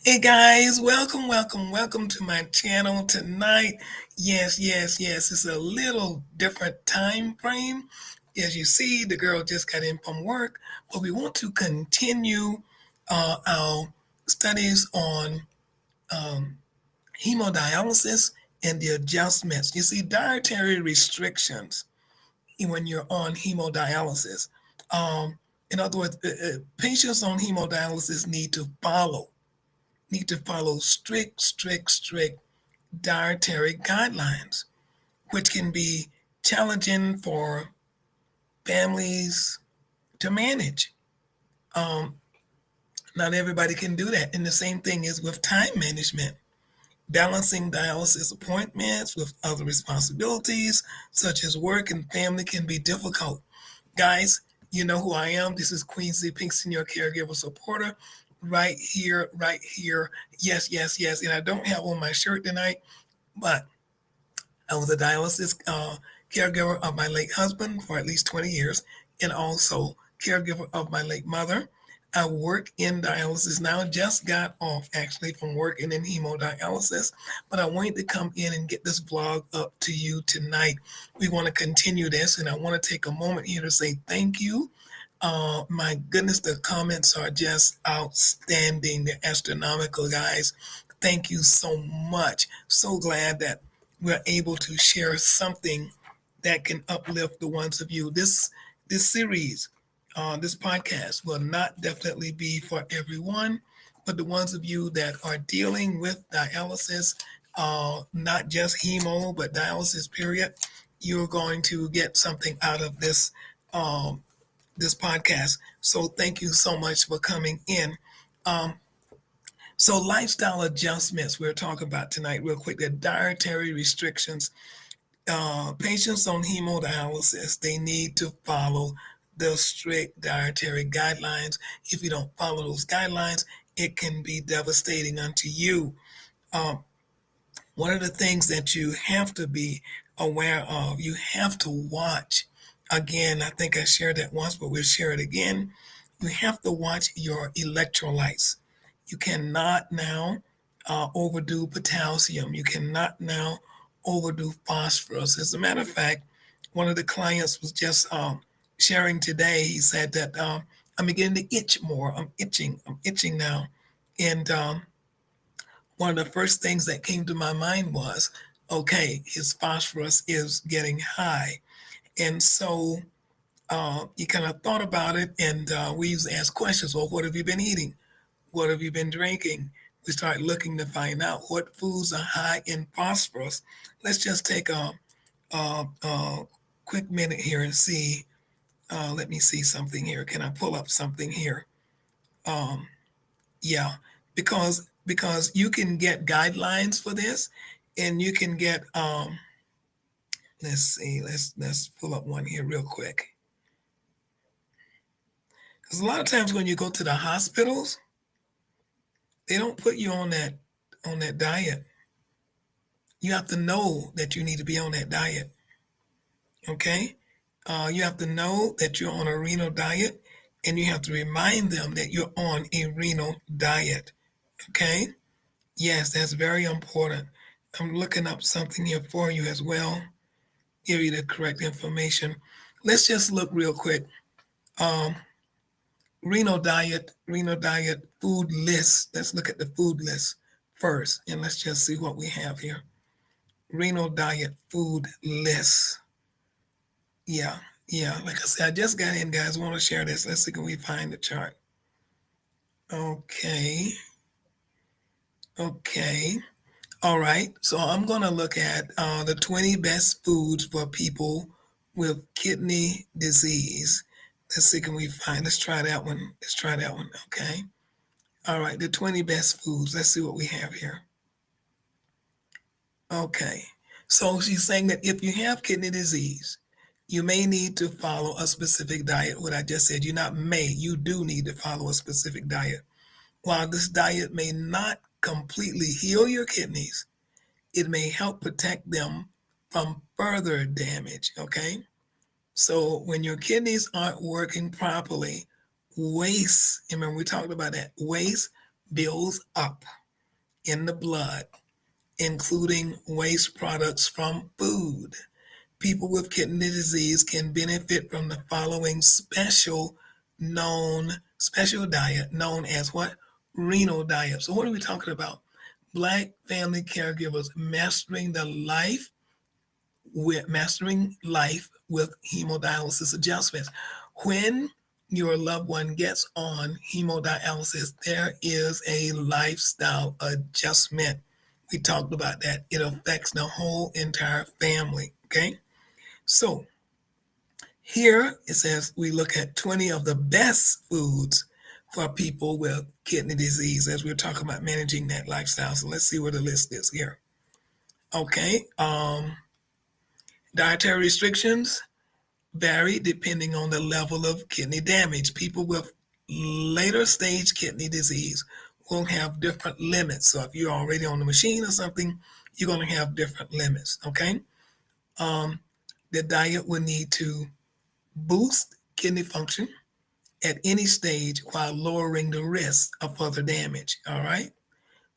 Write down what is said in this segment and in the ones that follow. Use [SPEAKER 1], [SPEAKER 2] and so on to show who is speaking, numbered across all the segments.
[SPEAKER 1] Hey guys, welcome to my channel tonight. Yes, it's a little different time frame. As you see, the girl just got in from work, but we want to continue our studies on um, hemodialysis and the adjustments. You see, dietary restrictions when you're on hemodialysis. Um, in other words, patients on hemodialysis need to follow strict dietary guidelines, which can be challenging for families to manage. Um, Not everybody can do that. And the same thing is with time management. Balancing dialysis appointments with other responsibilities, such as work and family, can be difficult. Guys, you know who I am. This is Queen Pinkston, your caregiver supporter. Right here, right here. Yes. And I don't have on my shirt tonight, but I was a dialysis caregiver of my late husband for at least 20 years and also caregiver of my late mother. I work in dialysis now, just got off actually from working in hemodialysis, but I wanted to come in and get this vlog up to you tonight. We want to continue this, and I want to take a moment here to say thank you. My goodness, the comments are just outstanding. They're astronomical, guys. Thank you so much. So glad that we're able to share something that can uplift the ones of you. This series, this podcast will not definitely be for everyone, but the ones of you that are dealing with dialysis, not just hemo, but dialysis period, you're going to get something out of um, this podcast. So thank you so much for coming in. Um, so lifestyle adjustments we're talking about tonight, real quick. The dietary restrictions. Patients on hemodialysis, they need to follow the strict dietary guidelines. If you don't follow those guidelines, it can be devastating unto you. Um, One of the things that you have to be aware of, you have to watch. Again, I think I shared that once, but we'll share it again. You have to watch your electrolytes. You cannot now overdo potassium. You cannot now overdo phosphorus. As a matter of fact, one of the clients was just sharing today. He said that I'm beginning to itch more. I'm itching. I'm itching now. And one of the first things that came to my mind was, okay, his phosphorus is getting high. And so you kind of thought about it, and we used to ask questions. Well, what have you been eating? What have you been drinking? We start looking to find out what foods are high in phosphorus. Let's just take a quick minute here and see. Let me see something here. Can I pull up something here? Um, yeah, because you can get guidelines for this, and you can get let's see, let's pull up one here real quick. Because a lot of times when you go to the hospitals, they don't put you on that diet. You have to know that you need to be on that diet. Okay, you have to know that you're on a renal diet, and you have to remind them that you're on a renal diet. Okay, yes, that's very important. I'm looking up something here for you as well, give you the correct information. Let's just look real quick. Um, renal diet food list. Let's look at the food list first, and let's just see what we have here. Renal diet food list. Yeah, yeah. Like I said, I just got in, guys. I want to share this. Let's see can we find the chart. Okay, okay. All right. So I'm going to look at the 20 best foods for people with kidney disease. Let's see can we find. Let's try that one. Let's try that one. Okay. All right. The 20 best foods. Let's see what we have here. Okay. So she's saying that if you have kidney disease, you may need to follow a specific diet. What I just said, you not may, you do need to follow a specific diet. While this diet may not completely heal your kidneys, it may help protect them from further damage. Okay. So when your kidneys aren't working properly, waste, remember we talked about that, waste builds up in the blood, including waste products from food. People with kidney disease can benefit from the following special diet known as what? Renal diet. So what are we talking about? Black family caregivers mastering life with hemodialysis adjustments. When your loved one gets on hemodialysis, there is a lifestyle adjustment. We talked about that. It affects the whole entire family. Okay. So here it says we look at 20 of the best foods for people with kidney disease as we're talking about managing that lifestyle. So let's see what the list is here. Okay. Dietary restrictions vary depending on the level of kidney damage. People with later stage kidney disease will have different limits. So if you're already on the machine or something, you're going to have different limits. Okay. The diet will need to boost kidney function at any stage while lowering the risk of further damage. All right.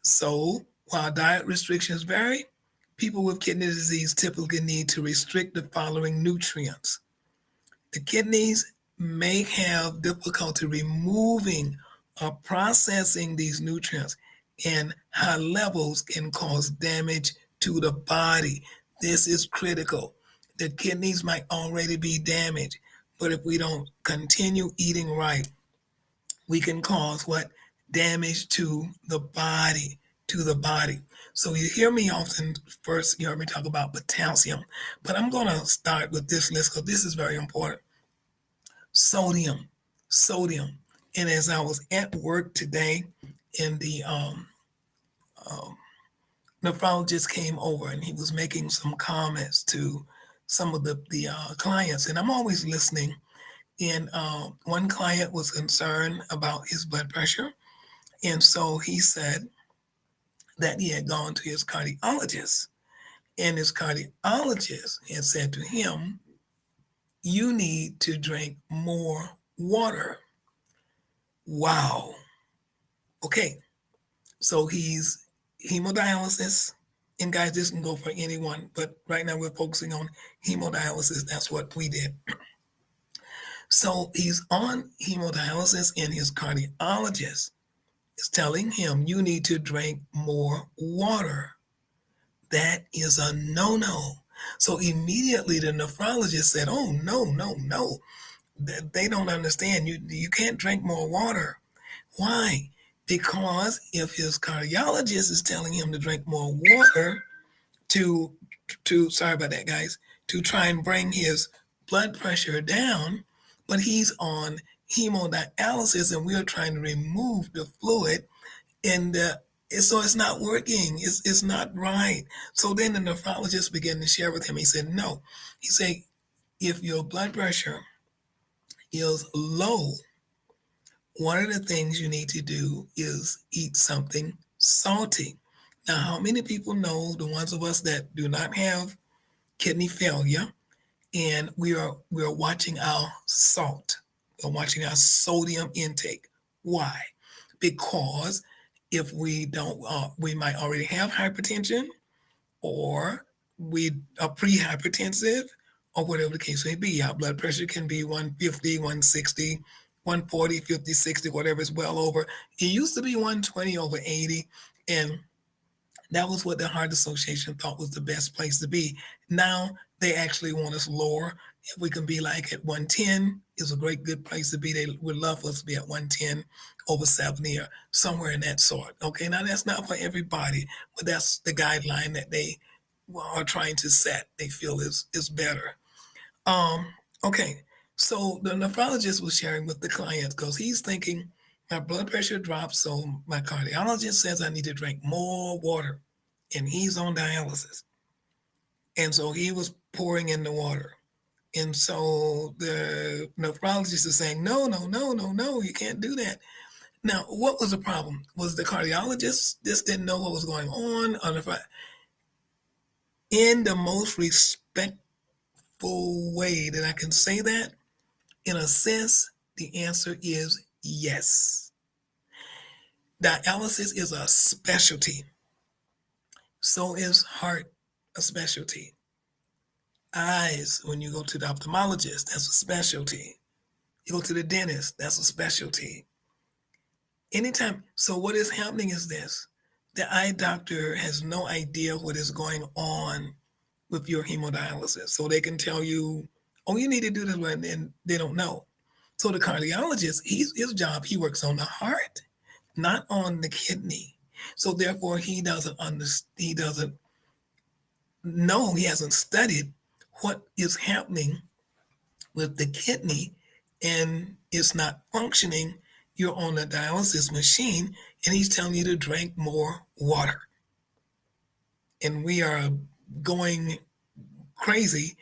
[SPEAKER 1] So while diet restrictions vary, people with kidney disease typically need to restrict the following nutrients. The kidneys may have difficulty removing or processing these nutrients, and high levels can cause damage to the body. This is critical. The kidneys might already be damaged, but if we don't continue eating right, we can cause what? Damage to the body, to the body. So you hear me often, first you heard me talk about potassium, but I'm going to start with this list because this is very important. Sodium, sodium. And as I was at work today, and the nephrologist came over and he was making some comments to some of the clients, and I'm always listening. And one client was concerned about his blood pressure, and so he said that he had gone to his cardiologist, and his cardiologist had said to him, "You need to drink more water." Wow. Okay, so he's hemodialysis, and guys, this can go for anyone, but right now we're focusing on hemodialysis. That's what we did. So he's on hemodialysis, and his cardiologist is telling him, "You need to drink more water." That is a no-no. So immediately the nephrologist said, "Oh, no, no, no. They don't understand. You can't drink more water." Why? Because if his cardiologist is telling him to drink more water to sorry about that, guys, to try and bring his blood pressure down, but he's on hemodialysis and we're trying to remove the fluid, and so it's not working. It's not right. So then the nephrologist began to share with him. He said, "No." He said, "If your blood pressure is low, one of the things you need to do is eat something salty." Now, how many people know, the ones of us that do not have kidney failure, and we are watching our salt, we're watching our sodium intake? Why? Because if we don't, we might already have hypertension, or we are pre-hypertensive, or whatever the case may be. Our blood pressure can be 150, 160, 140, 50, 60, whatever is well over. It used to be 120 over 80, and that was what the Heart Association thought was the best place to be. Now they actually want us lower. If we can be like at 110, is a great good place to be. They would love us to be at 110 over 70 or somewhere in that sort. Okay, now that's not for everybody, but that's the guideline that they are trying to set. They feel is better. Um, okay, so the nephrologist was sharing with the clients because he's thinking my blood pressure drops, so my cardiologist says I need to drink more water, and he's on dialysis, and so he was pouring in the water, and so the nephrologist is saying, "No, no, no, no, no, you can't do that." Now, what was the problem? Was the cardiologist just didn't know what was going on, or in the most respectful way that I can say that? In a sense, the answer is yes. Dialysis is a specialty. So is heart a specialty. Eyes, when you go to the ophthalmologist, that's a specialty. You go to the dentist, that's a specialty. Anytime. So what is happening is this. The eye doctor has no idea what is going on with your hemodialysis. So they can tell you, oh, you need to do this one, and they don't know. So the cardiologist, his job, he works on the heart, not on the kidney. So therefore, he doesn't understand. He doesn't know. He hasn't studied what is happening with the kidney, and it's not functioning. You're on a dialysis machine, and he's telling you to drink more water. And we are going crazy.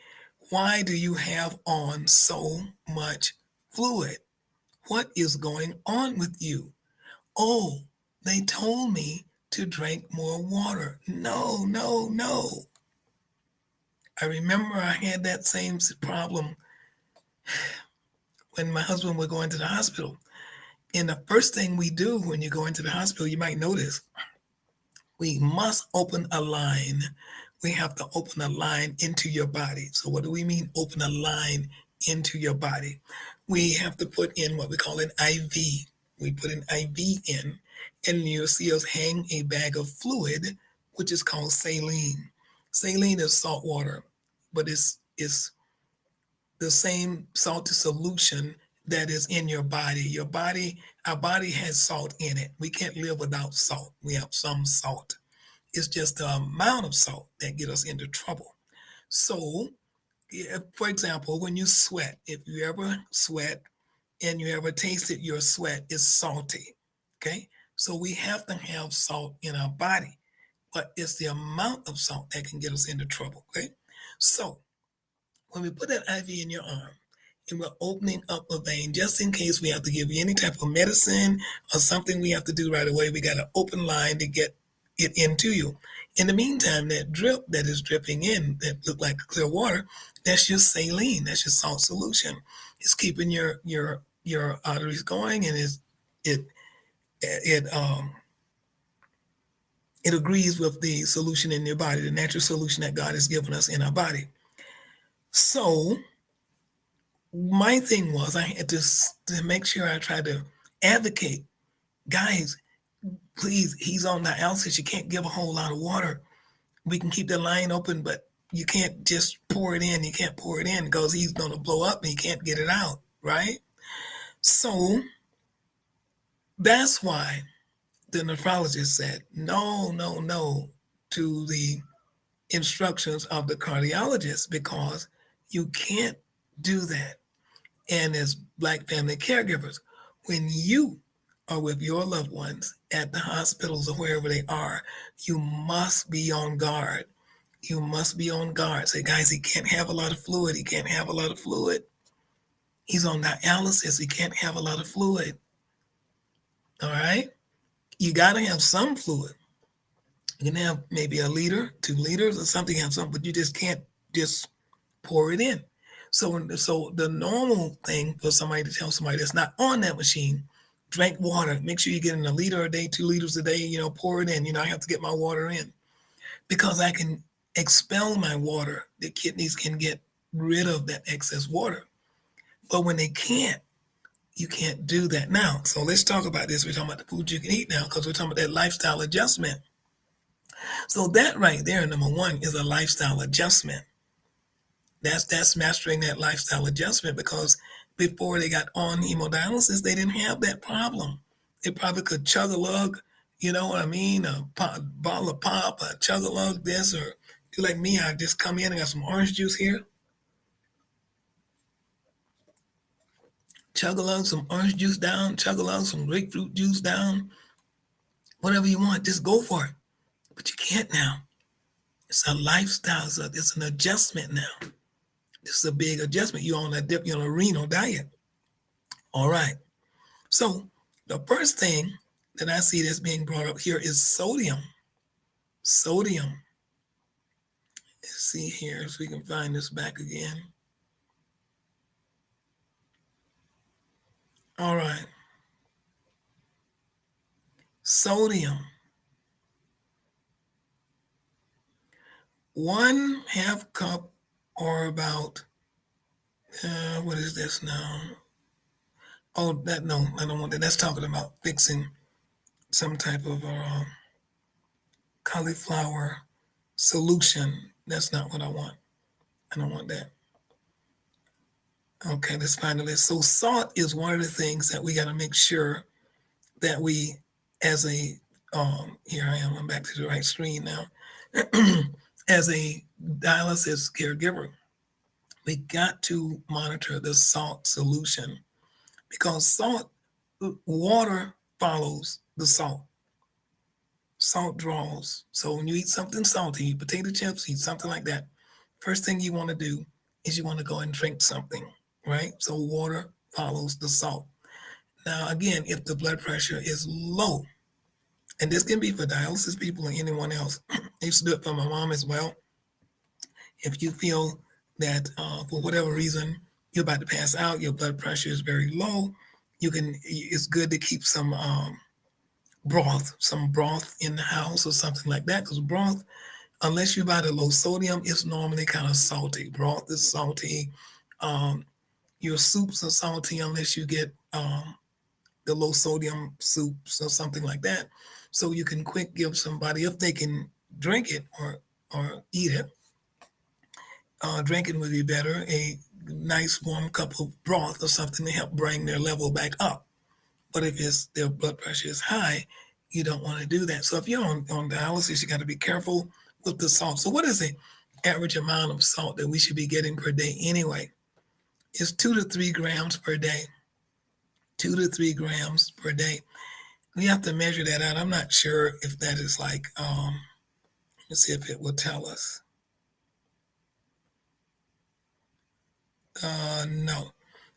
[SPEAKER 1] Why do you have on so much fluid? What is going on with you? Oh, they told me to drink more water. No, no, no. I remember I had that same problem when my husband would go into the hospital. And the first thing we do when you go into the hospital, you might notice, we must open a line. We have to open a line into your body. So what do we mean open a line into your body? We have to put in what we call an IV. We put an IV in, and you'll see us hang a bag of fluid, which is called saline. Saline is salt water, but it's the same salty solution that is in your body. Our body has salt in it. We can't live without salt. We have some salt. It's just the amount of salt that get us into trouble. So, for example, when you sweat, if you ever sweat and you ever tasted your sweat, it's salty. Okay? So we have to have salt in our body, but it's the amount of salt that can get us into trouble. Okay? So when we put that IV in your arm and we're opening up a vein, just in case we have to give you any type of medicine or something we have to do right away, we got an open line to get it into you. In the meantime, that drip that is dripping in that look like clear water, that's just saline. That's your salt solution. It's keeping your arteries going, and it it um it agrees with the solution in your body, the natural solution that God has given us in our body. So my thing was I had to make sure I tried to advocate, guys, please, he's on dialysis. You can't give a whole lot of water. We can keep the line open, but you can't just pour it in. You can't pour it in because he's going to blow up and he can't get it out, right? So that's why the nephrologist said no, no, no to the instructions of the cardiologist because you can't do that. And as Black family caregivers, when you are with your loved ones at the hospitals or wherever they are, you must be on guard. You must be on guard. Say, guys, he can't have a lot of fluid. He can't have a lot of fluid. He's on dialysis. He can't have a lot of fluid. All right? You got to have some fluid. You can have maybe a liter, 2 liters, or something, have some, but you just can't just pour it in. So the normal thing for somebody to tell somebody that's not on that machine, drink water. Make sure you're getting a liter a day, 2 liters a day, pour it in. I have to get my water in because I can expel my water. The kidneys can get rid of that excess water. But when they can't, you can't do that now. So let's talk about this. We're talking about the food you can eat now because we're talking about that lifestyle adjustment. So that right there, number one, is a lifestyle adjustment. That's mastering that lifestyle adjustment because before they got on hemodialysis, they didn't have that problem. They probably could chug a lug, you know what I mean? A bottle of pop, a chug a lug this, or do like me, I just come in and got some orange juice here. Chug a lug some orange juice down, chug a lug some grapefruit juice down, whatever you want, just go for it. But you can't now. It's a lifestyle, it's an adjustment now. This is a big adjustment. You're on a renal diet. All right. So the first thing that I see that's being brought up here is sodium. Sodium. Let's see here so we can find this back again. All right. Sodium, 1/2 cup, or about, what is this now? Oh, that, no, I don't want that. That's talking about fixing some type of cauliflower solution. That's not what I want. I don't want that. Okay, let's find the list. So salt is one of the things that we got to make sure that we, as a, here I am, I'm back to the right screen now. As a dialysis caregiver, we got to monitor the salt solution, because water follows the salt. Salt draws. So when you eat something salty, potato chips, eat something like that, first thing you want to do is you want to go and drink something, right? So water follows the salt. Now, again, if the blood pressure is low, and this can be for dialysis people or anyone else, I used to do it for my mom as well. If you feel that for whatever reason you're about to pass out, your blood pressure is very low, it's good to keep some broth in the house or something like that, because broth, unless you buy the low sodium, it's normally kind of salty. Broth is salty. Um, your soups are salty unless you get the low sodium soups or something like that. So you can quick give somebody, if they can drink it or eat it, drinking would be better, a nice warm cup of broth or something to help bring their level back up. But if their blood pressure is high, you don't want to do that. So if you're on dialysis, you got to be careful with the salt. So what is the average amount of salt that we should be getting per day anyway? It's 2 to 3 grams per day. 2 to 3 grams per day. We have to measure that out. I'm not sure if that is like, let's see if it will tell us. No,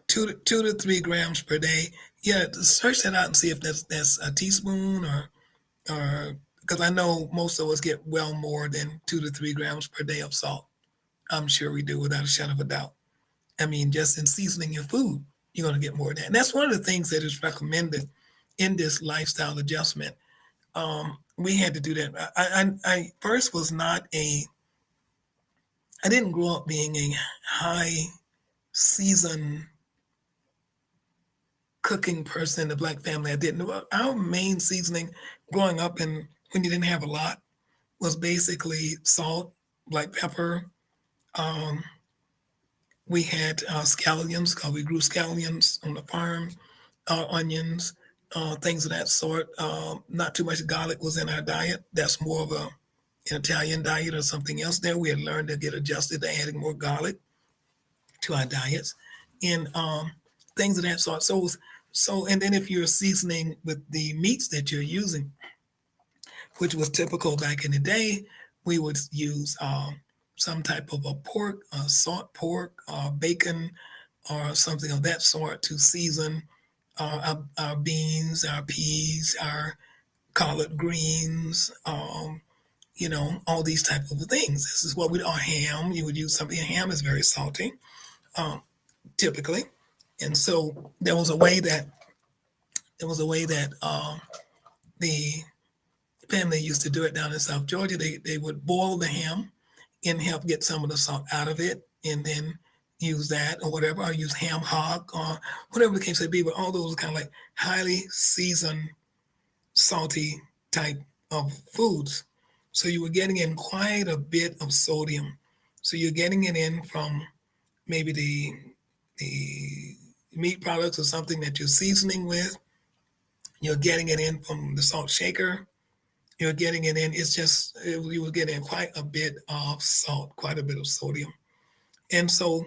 [SPEAKER 1] 2 to 3 grams per day. Yeah, search that out and see if that's a teaspoon or because I know most of us get well more than 2 to 3 grams per day of salt. I'm sure we do, without a shadow of a doubt. I mean, just in seasoning your food, you're going to get more than that. And that's one of the things that is recommended in this lifestyle adjustment. We had to do that. I first was not I didn't grow up being a high season cooking person in the Black family. I didn't. Our main seasoning growing up, and when you didn't have a lot, was basically salt, black pepper. Um, we had scallions, because we grew scallions on the farm, onions, things of that sort. Not too much garlic was in our diet. That's more of an Italian diet or something else there. We had learned to get adjusted to adding more garlic to our diets, and things of that sort. And then if you're seasoning with the meats that you're using, which was typical back in the day, we would use some type of a pork, salt pork, bacon, or something of that sort to season our beans, our peas, our collard greens, all these type of things. This is what our ham, you would use something. Ham is very salty, um, typically. And so there was a way that the family used to do it down in South Georgia. They would boil the ham and help get some of the salt out of it, and then use that or whatever, or use ham hock or whatever the case may be. But all those are kind of like highly seasoned, salty type of foods. So you were getting in quite a bit of sodium. So you're getting it in from maybe the meat products or something that you're seasoning with. You're getting it in from the salt shaker. You're getting it in. You were getting quite a bit of salt, quite a bit of sodium. And so,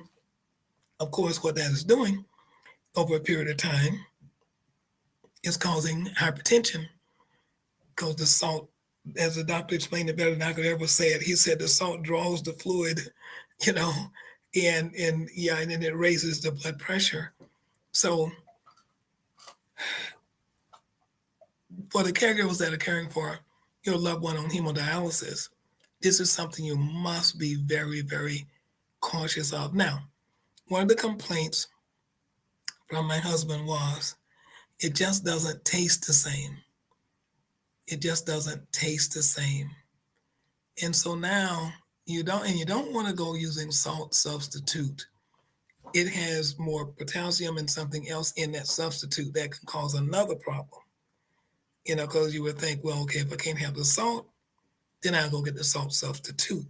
[SPEAKER 1] of course, what that is doing over a period of time is causing hypertension, because the salt, as the doctor explained it better than I could ever say it, he said the salt draws the fluid, you know, and then it raises the blood pressure. So for the caregivers that are caring for your loved one on hemodialysis, this is something you must be very, very cautious of. Now, one of the complaints from my husband was, it just doesn't taste the same. It just doesn't taste the same. And so now you don't want to go using salt substitute. It has more potassium and something else in that substitute that can cause another problem. Because you would think, well, okay, if I can't have the salt, then I'll go get the salt substitute.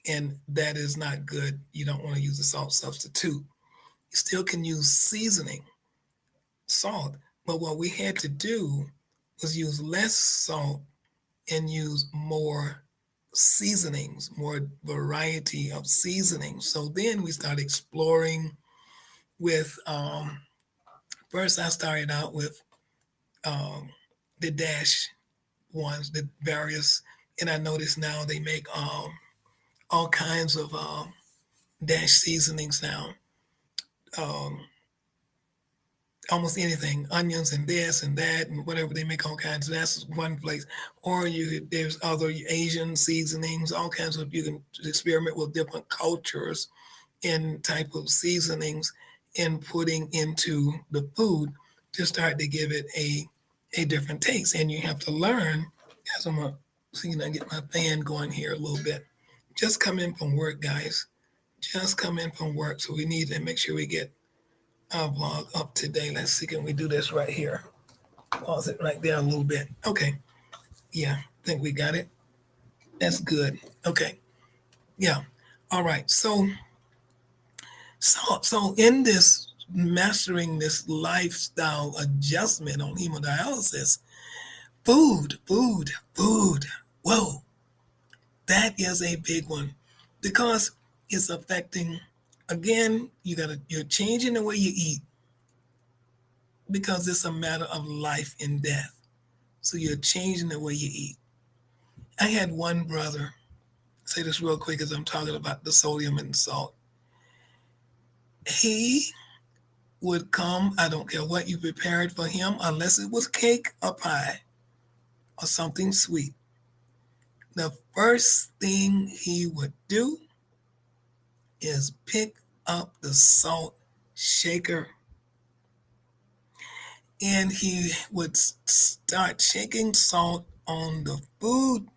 [SPEAKER 1] And that is not good. You don't want to use the salt substitute. You still can use seasoning salt, but what we had to do was use less salt and use more seasonings, more variety of seasonings. So then we started exploring with, first I started out with um, the dash ones, the various, and I noticed now they make all kinds of dash seasonings now. Um, Almost anything, onions and this and that and whatever they make all kinds. That's one place. Or there's other Asian seasonings, all kinds of. You can experiment with different cultures in type of seasonings and putting into the food to start to give it a different taste. And you have to learn. As I'm gonna see, I get my fan going here a little bit. Just come in from work, guys. Just come in from work. So we need to make sure we get our vlog up today. Let's see, can we do this right here? Pause it right there a little bit. Okay. Yeah, I think we got it. That's good. Okay. Yeah. All right. So in this mastering this lifestyle adjustment on hemodialysis, food. Whoa, that is a big one because it's affecting. Again, you're changing the way you eat because it's a matter of life and death. So you're changing the way you eat. I had one brother, say this real quick as I'm talking about the sodium and salt. He would come, I don't care what you prepared for him, unless it was cake or pie or something sweet. The first thing he would do is pick up the salt shaker and he would start shaking salt on the food.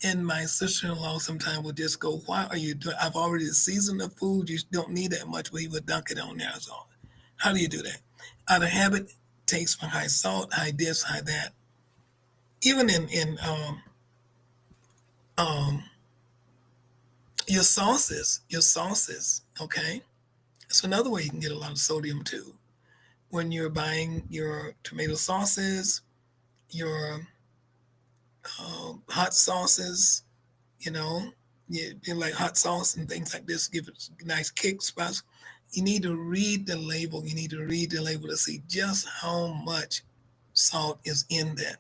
[SPEAKER 1] And my sister-in-law sometimes would just go, why are you doing? I've already seasoned the food. You don't need that much. But he would dunk it on there. So how do you do that? Out of habit, takes from high salt, high this, high that. Even in um, your sauces, okay? That's another way you can get a lot of sodium too. When you're buying your tomato sauces, your hot sauces, you know, you like hot sauce and things like this, give it nice kick spots. You need to read the label. You need to read the label to see just how much salt is in that.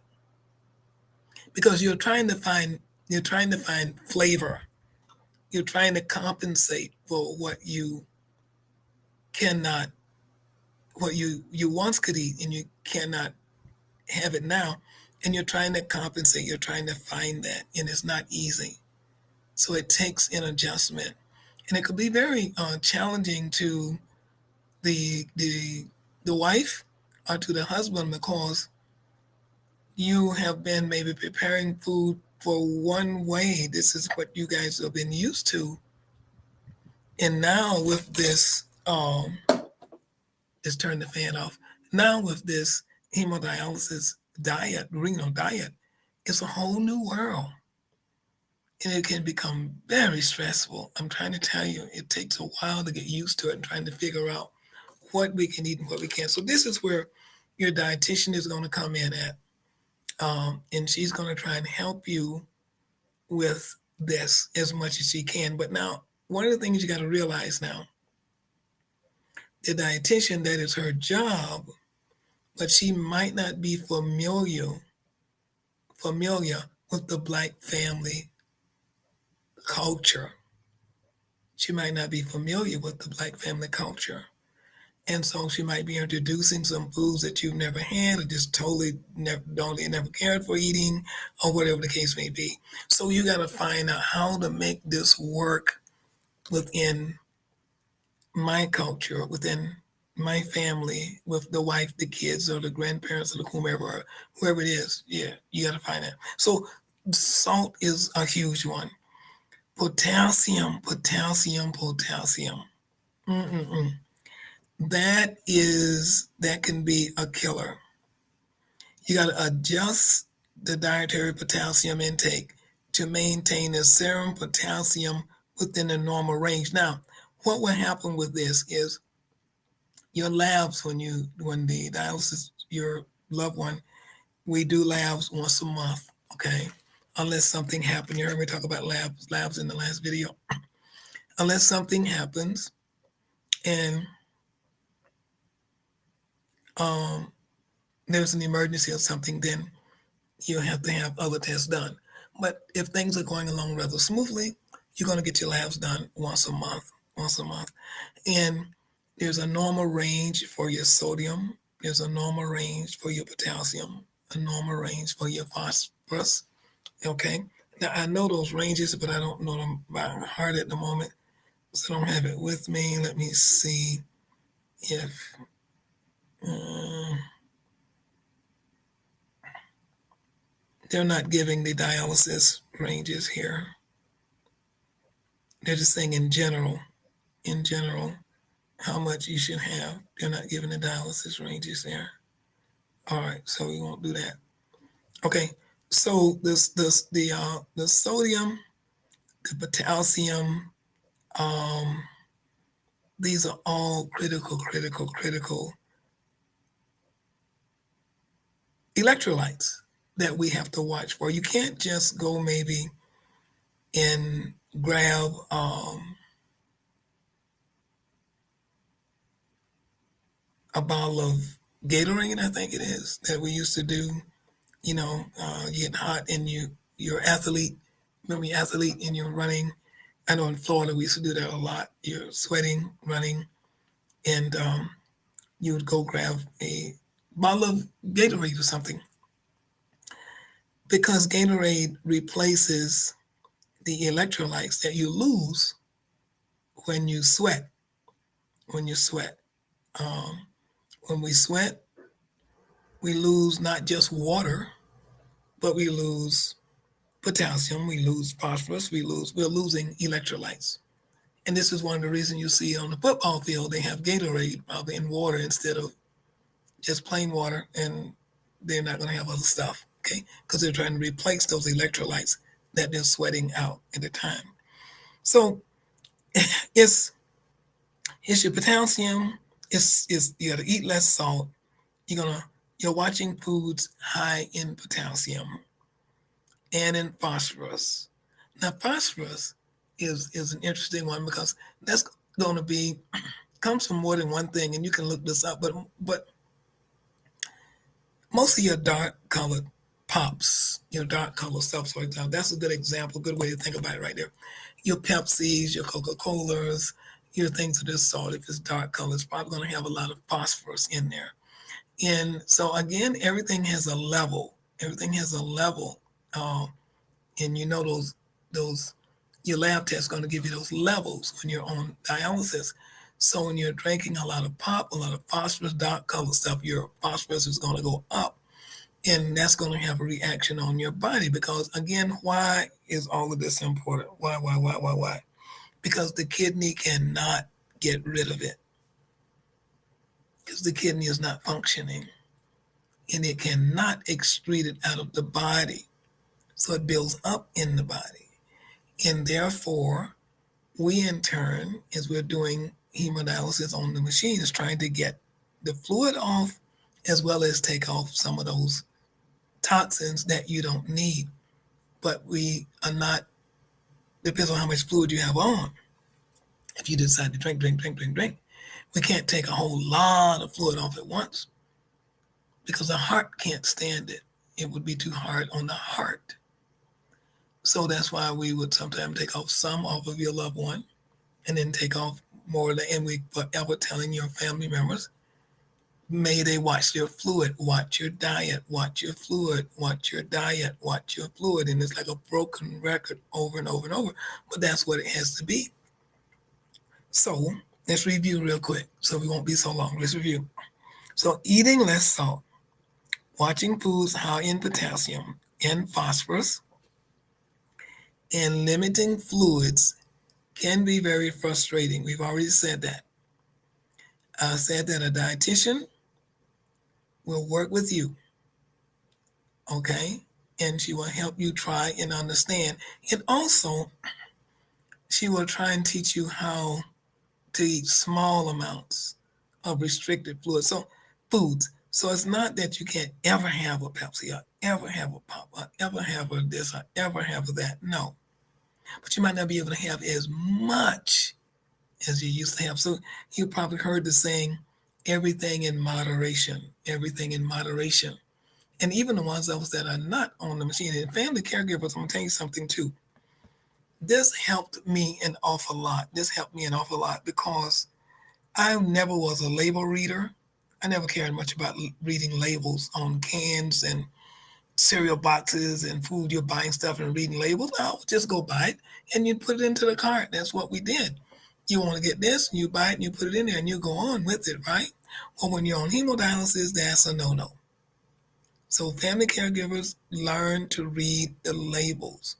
[SPEAKER 1] Because you're trying to find flavor. You're trying to compensate for what you cannot, what you once could eat and you cannot have it now. And you're trying to compensate. You're trying to find that, and it's not easy. So it takes an adjustment, and it could be very challenging to the the the wife or to the husband because you have been maybe preparing food for one way. This is what you guys have been used to, and now with this, just turn the fan off. Now with this hemodialysis diet, renal diet, it's a whole new world. And it can become very stressful. I'm trying to tell you, it takes a while to get used to it and trying to figure out what we can eat and what we can't. So this is where your dietitian is going to come in at, and she's going to try and help you with this as much as she can. But now, one of the things you got to realize now, the dietitian, that is her job, but she might not be familiar with the Black family culture. She might not be familiar with the Black family culture. And so she might be introducing some foods that you've never had or just totally never cared for eating or whatever the case may be. So you got to find out how to make this work within my culture, within my family with the wife, the kids, or the grandparents, or the whomever, or whoever it is. Yeah, you got to find that. So salt is a huge one. Potassium, potassium, potassium. Mm-mm-mm. That can be a killer. You got to adjust the dietary potassium intake to maintain the serum potassium within the normal range. Now, what will happen with this is your labs when the dialysis your loved one, we do labs once a month, okay? Unless something happened. You heard me talk about labs in the last video. Unless something happens and um, there's an emergency or something, then you'll have to have other tests done. But if things are going along rather smoothly, you're going to get your labs done once a month, once a month. And there's a normal range for your sodium. There's a normal range for your potassium, a normal range for your phosphorus. Okay. Now I know those ranges, but I don't know them by heart at the moment, so I don't have it with me. Let me see if they're not giving the dialysis ranges here. They're just saying in general, how much you should have. They're not giving the dialysis ranges there. All right, so we won't do that. Okay, so the sodium, the potassium, um, these are all critical electrolytes that we have to watch for. You can't just go maybe and grab a bottle of Gatorade, I think it is, that we used to do. You get hot and you're athlete. Remember you're athlete and you're running. I know in Florida we used to do that a lot. You're sweating, running, and you would go grab a bottle of Gatorade or something because Gatorade replaces the electrolytes that you lose when you sweat. When you sweat, um, when we sweat, we lose not just water, but we lose potassium, we lose phosphorus, we're losing electrolytes. And this is one of the reasons you see on the football field they have Gatorade probably in water instead of just plain water, and they're not going to have other stuff, okay? Because they're trying to replace those electrolytes that they're sweating out at the time. So it's your potassium. It's you got to eat less salt. You're watching foods high in potassium and in phosphorus. Now phosphorus is an interesting one because that's going to be comes from more than one thing, and you can look this up. But most of your dark colored pops, your dark color stuff, for example, that's a good example, good way to think about it right there. Your Pepsis, your Coca-Colas, your things of this sort, if it's dark color, it's probably going to have a lot of phosphorus in there. And so again, everything has a level. Everything has a level. And you know those your lab test is going to give you those levels when you're on dialysis. So when you're drinking a lot of pop, a lot of phosphorus, dark color stuff, your phosphorus is going to go up. And that's going to have a reaction on your body because, again, why is all of this important? Why? Because the kidney cannot get rid of it because the kidney is not functioning and it cannot excrete it out of the body. So it builds up in the body. And therefore, we in turn, as we're doing hemodialysis on the machine, is trying to get the fluid off as well as take off some of those toxins that you don't need. But we are not, depends on how much fluid you have on. If you decide to drink, we can't take a whole lot of fluid off at once because the heart can't stand it. It would be too hard on the heart. So that's why we would sometimes take off some off of your loved one and then take off more of the, and we forever telling your family members, may they watch their fluid, watch your diet, watch your fluid, watch your diet, watch your fluid. And it's like a broken record over and over and over, but that's what it has to be. So Let's review real quick so we won't be so long. Let's review. So eating less salt, watching foods high in potassium and phosphorus, and limiting fluids can be very frustrating. We've already said that. I said that a dietitian will work with you, okay? And she will help you try and understand. And also, she will try and teach you how to eat small amounts of restricted fluids. So, foods. So it's not that you can't ever have a Pepsi or ever have a pop or ever have a this or ever have a that. No. But you might not be able to have as much as you used to have. So you probably heard the saying, everything in moderation, everything in moderation. And even the ones of us that are not on the machine, and family caregivers, I'm going to tell you something too. This helped me an awful lot. This helped me an awful lot because I never was a label reader. I never cared much about reading labels on cans and cereal boxes and food you're buying stuff and reading labels. I would just go buy it and you put it into the cart. That's what we did. You want to get this, you buy it and you put it in there and you go on with it, right? Well, when you're on hemodialysis, that's a no-no. So family caregivers learn to read the labels.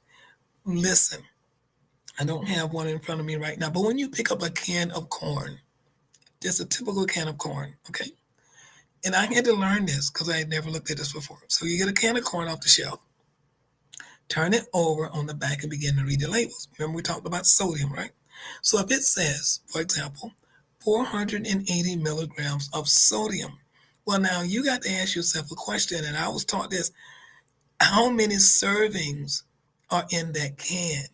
[SPEAKER 1] Listen, I don't have one in front of me right now, but when you pick up a can of corn, just a typical can of corn, okay? And I had to learn this because I had never looked at this before. So you get a can of corn off the shelf, turn it over on the back and begin to read the labels. Remember we talked about sodium, right? So if it says, for example, 480 milligrams of sodium, well, now you got to ask yourself a question, and I was taught this. How many servings are in that can?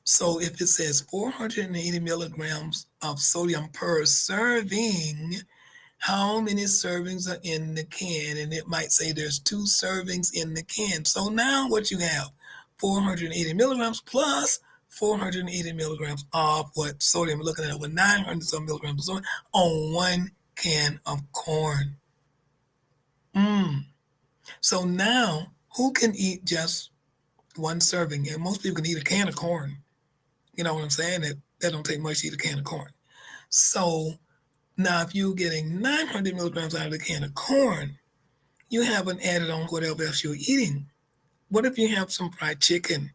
[SPEAKER 1] So if it says 480 milligrams of sodium per serving, how many servings are in the can? And it might say there's 2 servings in the can. So now what you have, 480 milligrams plus 480 milligrams of what sodium. We're looking at over 900 some milligrams of sodium on one can of corn. So now who can eat just one serving? And most people can eat a can of corn. You know what I'm saying? That don't take much to eat a can of corn. So now if you're getting 900 milligrams out of the can of corn, you haven't added on whatever else you're eating. What if you have some fried chicken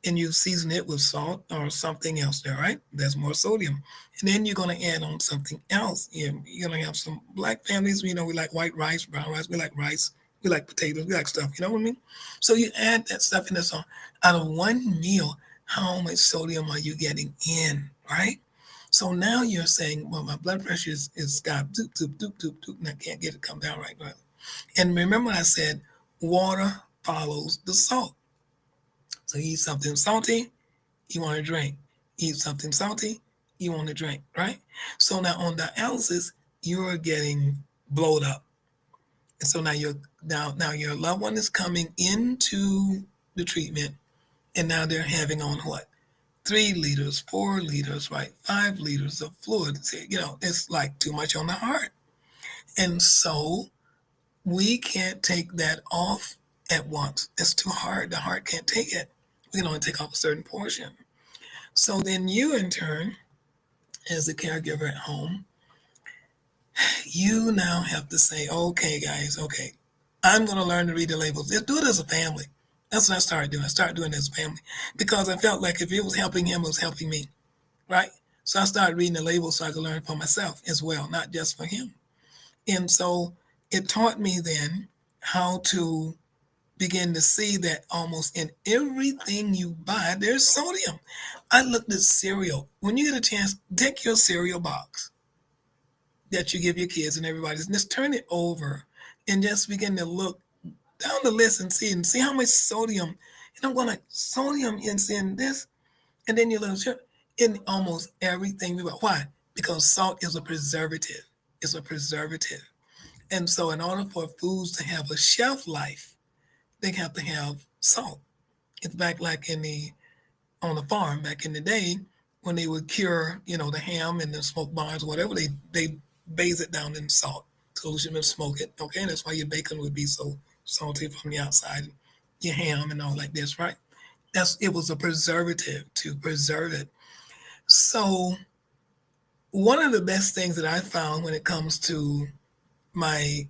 [SPEAKER 1] and you season it with salt or something else there, right? There's more sodium. And then you're going to add on something else. You're going to have some black families, we like white rice, brown rice, we like rice, we like potatoes, we like stuff, you know what I mean? So you add that stuff in there. So out of one meal, how much sodium are you getting in, right? So now you're saying, well, my blood pressure is got doop, doop, doop, doop, doop, and I can't get it come down right. And remember I said water follows the salt. So you eat something salty, you want to drink. Eat something salty, you want to drink, right? So now on dialysis, you're getting blowed up. And so now your loved one is coming into the treatment and now they're having on what? 3 liters, 4 liters, right? 5 liters of fluid. It's like too much on the heart. And so we can't take that off at once. It's too hard. The heart can't take it. We can only take off a certain portion. So then you, in turn, as a caregiver at home, you now have to say, okay, guys, okay, I'm going to learn to read the labels. Let's do it as a family. That's what I started doing. I started doing it as a family because I felt like if it was helping him, it was helping me, right? So I started reading the labels so I could learn for myself as well, not just for him. And so it taught me then how to begin to see that almost in everything you buy, there's sodium. I looked at cereal. When you get a chance, take your cereal box that you give your kids and everybody's, and just turn it over and just begin to look down the list and see how much sodium. And I'm going like, sodium is in this, and then you look in almost everything we buy. Why? Because salt is a preservative. It's a preservative. And so in order for foods to have a shelf life, they have to have salt. It's back like on the farm back in the day when they would cure, the ham and the smoked barns, whatever, they bathe it down in salt, solution and smoke it. Okay, and that's why your bacon would be so salty from the outside, your ham and all like this, right? It was a preservative to preserve it. So One of the best things that I found when it comes to my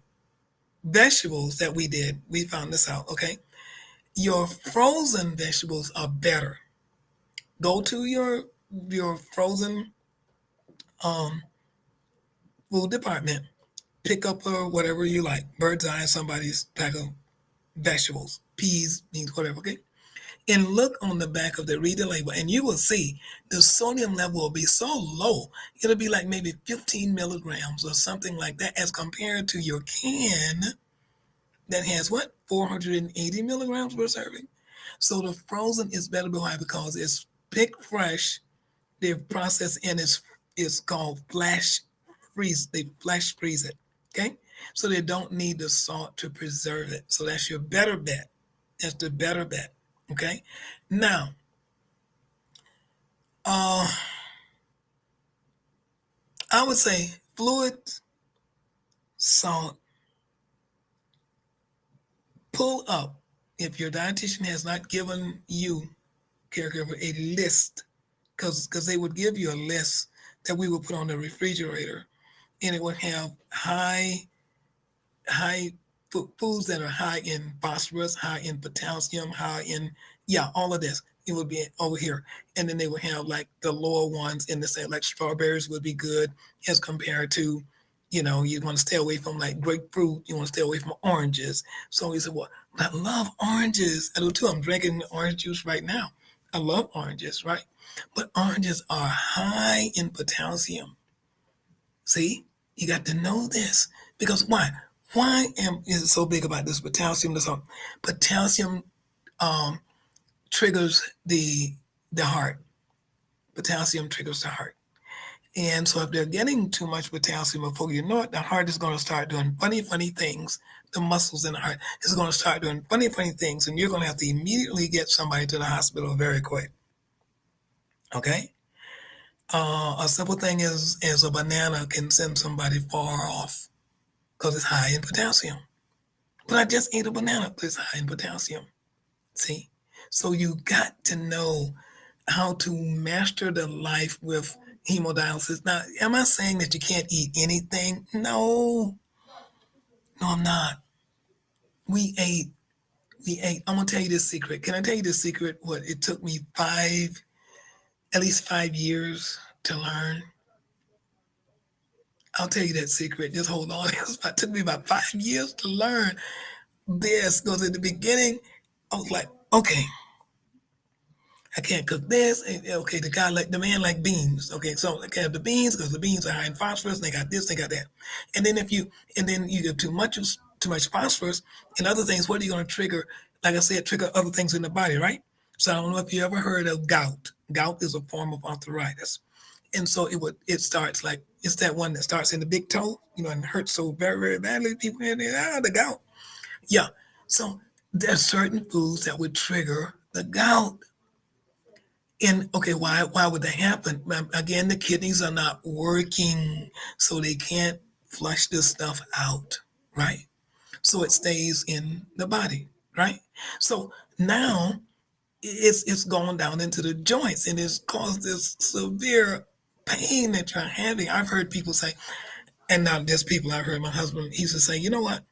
[SPEAKER 1] vegetables that we found this out, okay? Your frozen vegetables are better. Go to your frozen um, food department, pick up whatever you like, bird's eye, somebody's pack of vegetables, peas, beans, whatever, okay? And look on the back of the read the label, and you will see the sodium level will be so low. It'll be like maybe 15 milligrams or something like that, as compared to your can that has what 480 milligrams per serving. So the frozen is better because it's picked fresh. They're processed and it's called flash freeze. They flash freeze it. Okay, so they don't need the salt to preserve it. So that's your better bet. That's the better bet. Okay, now uh, I would say fluid salt. Pull up if your dietitian has not given you caregiver a list, because they would give you a list that we would put on the refrigerator, and it would have high foods that are high in phosphorus, high in potassium, high in, yeah, all of this. It would be over here. And then they would have like the lower ones in the same, like strawberries would be good as compared to, you want to stay away from like grapefruit, you want to stay away from oranges. So he said, well, I love oranges. I do too. I'm drinking orange juice right now. I love oranges, right? But oranges are high in potassium. See, you got to know this because why? Is it so big about this potassium? Potassium um, triggers the heart. Potassium triggers the heart, and so if they're getting too much potassium, before you know it, the heart is going to start doing funny things. The muscles in the heart is going to start doing funny things, and you're going to have to immediately get somebody to the hospital very quick. Okay. A simple thing is a banana can send somebody far off because it's high in potassium. But I just ate a banana, but it's high in potassium. See? So you got to know how to master the life with hemodialysis. Now, am I saying that you can't eat anything? No, no, I'm not. We ate, we ate. I'm gonna tell you this secret. Can I tell you this secret? What it took me at least 5 years to learn. I'll tell you that secret. Just hold on. It took me about 5 years to learn this. Because at the beginning, I was like, okay, I can't cook this. Okay, the man like beans. Okay, so I can have the beans because the beans are high in phosphorus. And they got this, they got that. And then and then you get too much phosphorus and other things. What are you going to trigger? Like I said, trigger other things in the body, right? So I don't know if you ever heard of gout. Gout is a form of arthritis, and so it starts like it's that one that starts in the big toe, and hurts so very badly. People in there, the gout. Yeah. So there's certain foods that would trigger the gout. And okay, why would that happen? Again, the kidneys are not working, so they can't flush this stuff out, right? So it stays in the body, right? So now it's gone down into the joints and it's caused this severe pain that you're having. I've heard people say, and not just people, I've heard my husband, he used to say, you know what?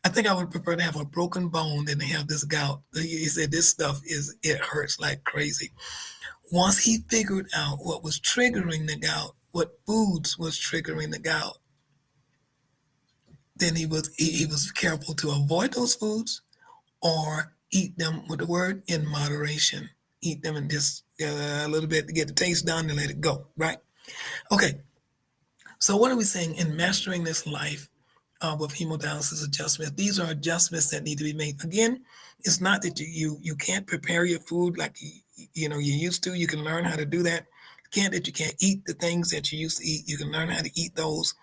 [SPEAKER 1] I think I would prefer to have a broken bone than to have this gout. He said this stuff it hurts like crazy. Once he figured out what was triggering the gout, what foods was triggering the gout, then he was careful to avoid those foods or eat them with the word in moderation. Eat them and just a little bit to get the taste down and let it go, right? Okay, so what are we saying in mastering this life with hemodialysis adjustments? These are adjustments that need to be made. Again, it's not that you can't prepare your food like you used to. You can learn how to do that. You can't eat the things that you used to eat. You can learn how to eat those.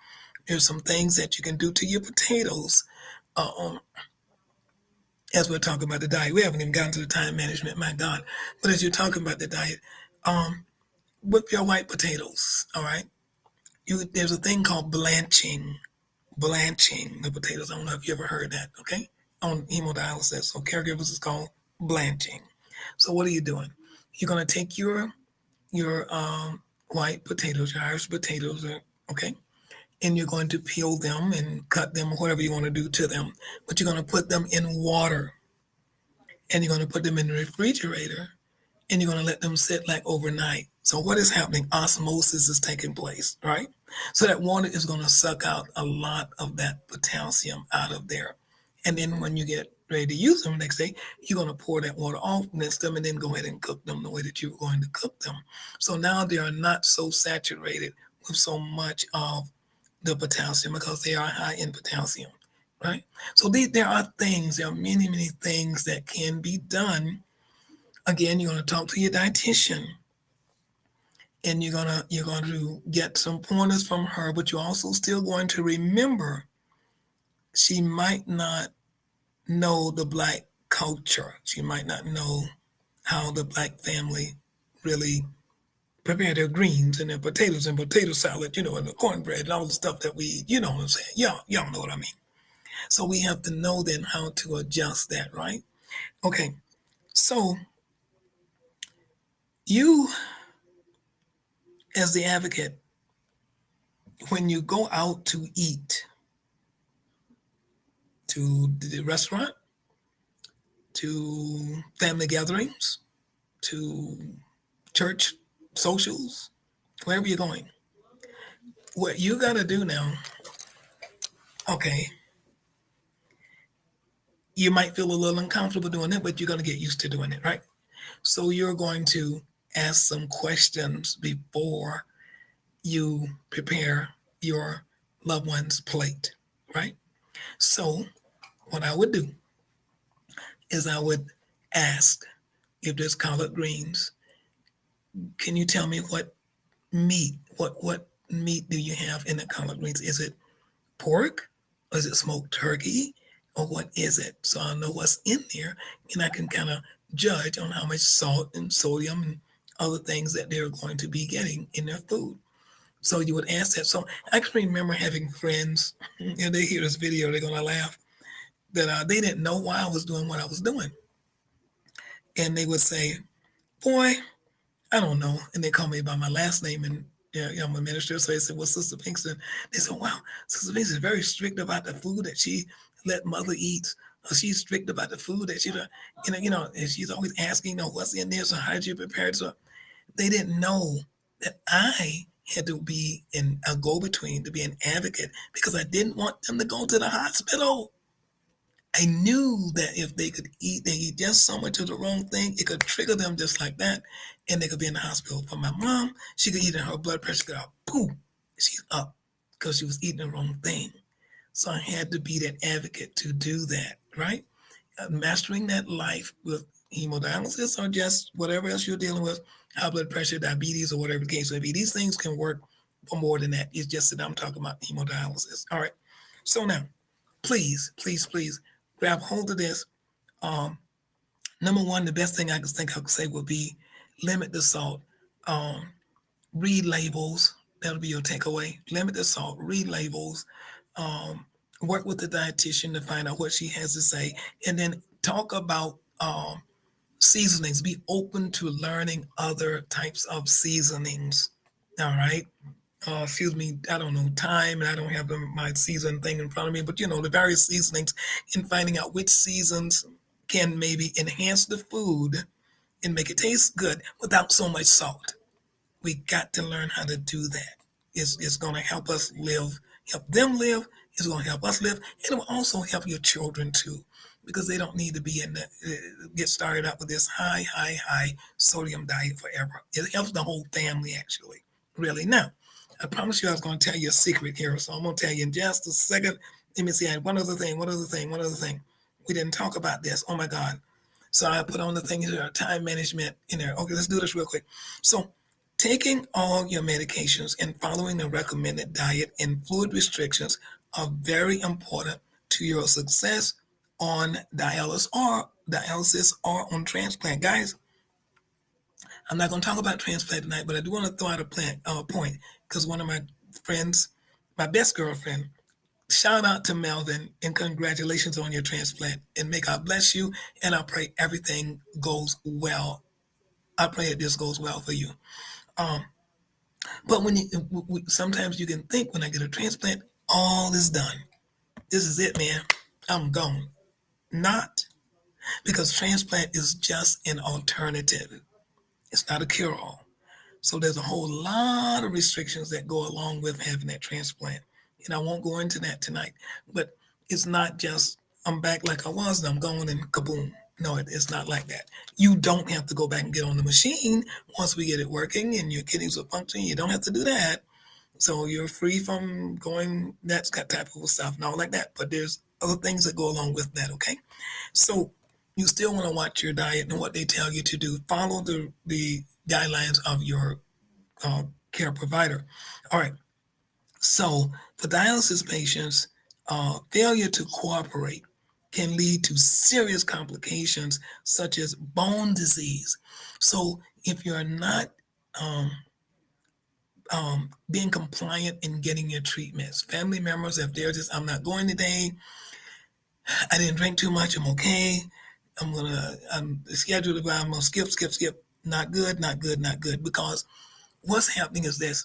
[SPEAKER 1] There's some things that you can do to your potatoes. Um, as we're talking about the diet, we haven't even gotten to the time management, my God. But as you're talking about the diet, um, with your white potatoes, all right, there's a thing called blanching the potatoes. I don't know if you ever heard that, okay? On hemodialysis. So caregivers is called blanching. So what are you doing? You're gonna take your white potatoes, your Irish potatoes, okay? And you're going to peel them and cut them or whatever you want to do to them. But you're going to put them in water and you're going to put them in the refrigerator and you're going to let them sit like overnight. So what is happening? Osmosis is taking place, right? So that water is going to suck out a lot of that potassium out of there. And then when you get ready to use them the next day, you're going to pour that water off, rinse them, and then go ahead and cook them the way that you were going to cook them. So now they are not so saturated with so much of the potassium because they are high in potassium, right? So there are things, there are many, many things that can be done. Again, you're going to talk to your dietitian and you're going to get some pointers from her, but you're also still going to remember she might not know the black culture. She might not know how the black family really prepare their greens and their potatoes and potato salad, and the cornbread and all the stuff that we eat. You know what I'm saying? Y'all know what I mean. So we have to know then how to adjust that, right? Okay. So you, as the advocate, when you go out to eat, to the restaurant, to family gatherings, to church socials, wherever you're going, what you got to do now, okay, you might feel a little uncomfortable doing it, but you're going to get used to doing it, right? So you're going to ask some questions before you prepare your loved one's plate, right? So what I would do is I would ask, if there's collard greens, can you tell me what meat do you have in the collard greens? Is it pork? Or is it smoked turkey? Or what is it? So I know what's in there and I can kind of judge on how much salt and sodium and other things that they're going to be getting in their food. So you would ask that. So I can remember having friends, they hear this video, they're going to laugh, that they didn't know why I was doing what I was doing. And they would say, boy, I don't know. And they call me by my last name. And I'm a minister. So they said, well, Sister Pinkston. They said, wow, Sister Pinkston is very strict about the food that she let mother eat. Or she's strict about the food that she, and she's always asking, what's in there? So how did you prepare it? So they didn't know that I had to be a go-between, to be an advocate, because I didn't want them to go to the hospital. I knew that if they eat just so much of the wrong thing, it could trigger them just like that, and they could be in the hospital. For my mom, she could eat and her blood pressure could go, boom, she's up because she was eating the wrong thing. So I had to be that advocate to do that, right? Mastering that life with hemodialysis or just whatever else you're dealing with, high blood pressure, diabetes, or whatever the case may be. These things can work for more than that. It's just that I'm talking about hemodialysis. All right. So now, please, please, please grab hold of this. Number one, the best thing I could say would be limit the salt. Read labels. That'll be your takeaway. Limit the salt. Read labels. Work with the dietitian to find out what she has to say, and then talk about seasonings. Be open to learning other types of seasonings. All right. Excuse me, I don't know time, and I don't have my season thing in front of me, but the various seasonings, and finding out which seasons can maybe enhance the food and make it taste good without so much salt. We got to learn how to do that. It's going to help us live, help them live. It's going to help us live, and it will also help your children too, because they don't need to be get started out with this high sodium diet forever. It helps the whole family actually, really. Now, I promise you I was going to tell you a secret here, so I'm going to tell you in just a second. Let me see. I had one other thing. We didn't talk about this. Oh my God. So I put on the thing here, time management in there. Okay, let's do this real quick. So taking all your medications and following the recommended diet and fluid restrictions are very important to your success on dialysis or on transplant. Guys, I'm not going to talk about transplant tonight, but I do want to throw out a point, because one of my friends, my best girlfriend, shout out to Melvin and congratulations on your transplant. And may God bless you. And I pray everything goes well. I pray that this goes well for you. But when you sometimes you can think when I get a transplant, all is done. This is it, man. I'm gone. Not because transplant is just an alternative. It's not a cure-all. So there's a whole lot of restrictions that go along with having that transplant. And I won't go into that tonight. But it's not just I'm back like I was and I'm going and kaboom. No, it's not like that. You don't have to go back and get on the machine once we get it working and your kidneys are functioning. You don't have to do that. So you're free from going that type of stuff and all like that. But there's other things that go along with that, okay? So you still want to watch your diet and what they tell you to do. Follow the guidelines of your care provider. All right. So for dialysis patients, failure to cooperate can lead to serious complications such as bone disease. So if you're not um, being compliant in getting your treatments, family members, if they're just, I'm not going today, I didn't drink too much, I'm okay, I'm scheduled to go, I'm gonna skip. Not good, not good, not good. Because what's happening is this.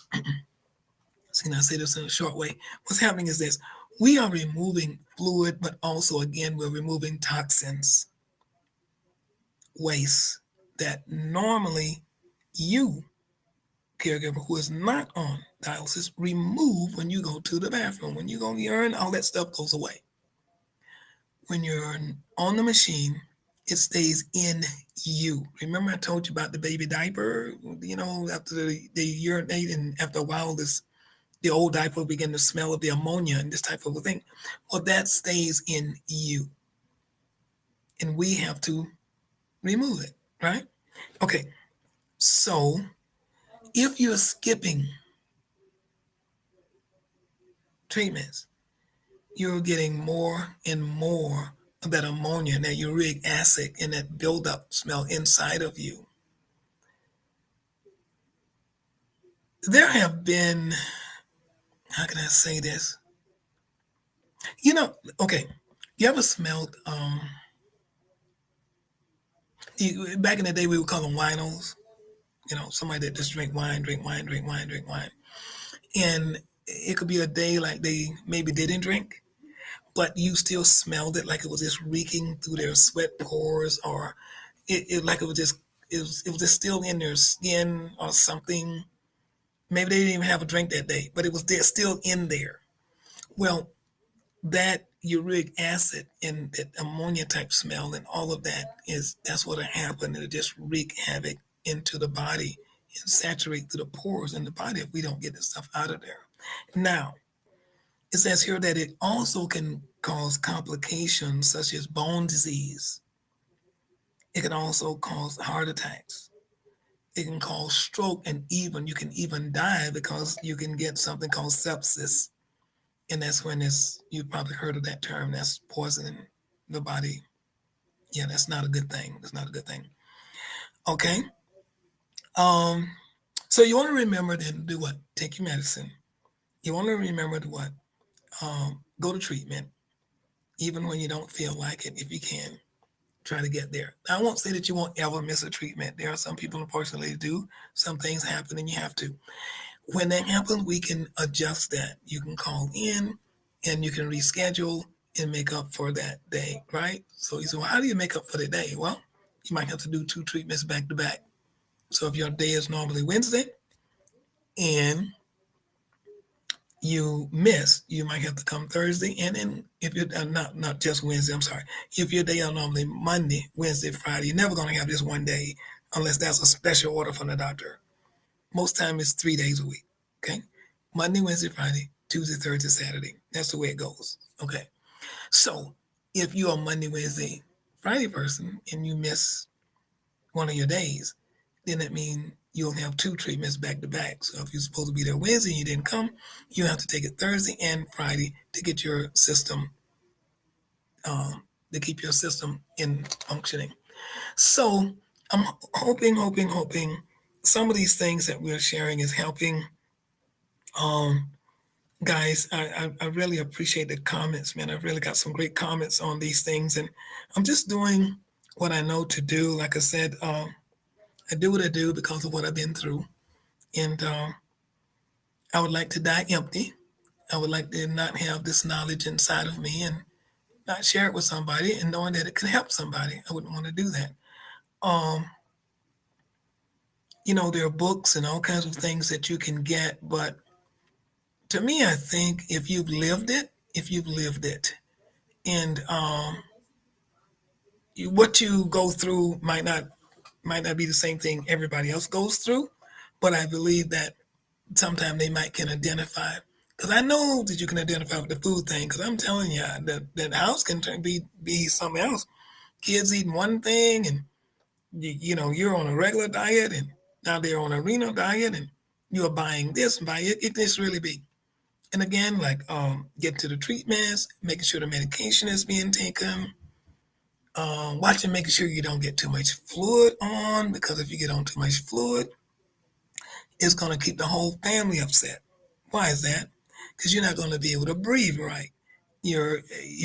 [SPEAKER 1] See, I say this in a short way. What's happening is this. We are removing fluid, but also, again, we're removing toxins, waste that normally you, caregiver who is not on dialysis, remove when you go to the bathroom. When you go to urine, all that stuff goes away. When you're on the machine, it stays in you. Remember I told you about the baby diaper? After they urinate and after a while the old diaper will begin to smell of the ammonia and this type of a thing. Well, that stays in you. And we have to remove it, right? Okay, so if you're skipping treatments, you're getting more and more of that ammonia and that uric acid and that buildup smell inside of you. There have been, how can I say this? Okay, you ever smelled, back in the day we would call them winos, somebody that just drink wine. And it could be a day like they maybe didn't drink, but you still smelled it like it was just reeking through their sweat pores, or like it was just still in their skin or something. Maybe they didn't even have a drink that day, but it was there, still in there. Well, that uric acid and that ammonia type smell and all of that's what happened. It'll just wreak havoc into the body and saturate through the pores in the body if we don't get this stuff out of there. Now, it says here that it also can cause complications such as bone disease. It can also cause heart attacks. It can cause stroke, and even you can even die because you can get something called sepsis. And that's when you've probably heard of that term. That's poisoning the body. Yeah, that's not a good thing. That's not a good thing. Okay. Um, so you want to remember to do what? Take your medicine. You want to remember to what? Go to treatment, even when you don't feel like it, if you can. Try to get there. I won't say that you won't ever miss a treatment. There are some people, unfortunately, do. Some things happen and you have to. When that happens, we can adjust that. You can call in and you can reschedule and make up for that day, right? So you say, well, how do you make up for the day? Well, you might have to do 2 treatments back to back. So if your day is normally Wednesday and you miss, you might have to come Thursday. And then if you're not just Wednesday, I'm sorry. If your day are normally Monday, Wednesday, Friday, you're never going to have just one day unless that's a special order from the doctor. Most time it's 3 days a week. Okay. Monday, Wednesday, Friday, Tuesday, Thursday, Saturday. That's the way it goes. Okay. So if you're a Monday, Wednesday, Friday person and you miss one of your days, then that means you'll have 2 treatments back to back. So if you're supposed to be there Wednesday and you didn't come, you have to take it Thursday and Friday to get your system, to keep your system in functioning. So I'm hoping some of these things that we're sharing is helping. Um, Guys, I really appreciate the comments, man. I've really got some great comments on these things, and I'm just doing what I know to do. Like I said, I do what I do because of what I've been through, and I would like to die empty. I would like to not have this knowledge inside of me and not share it with somebody and knowing that it could help somebody. I wouldn't want to do that. Um, there are books and all kinds of things that you can get, but to me, I think if you've lived it, and what you go through might not be the same thing everybody else goes through, but I believe that sometimes they might can identify. Because I know that you can identify with the food thing. Because I'm telling you, that house can be something else. Kids eating one thing, and you're on a regular diet, and now they're on a renal diet, and you're buying this and buying it. It just really be. And again, like getting to the treatments, making sure the medication is being taken, watching, making sure you don't get too much fluid on, because if you get on too much fluid, it's going to keep the whole family upset. Why is that? Because you're not going to be able to breathe right. You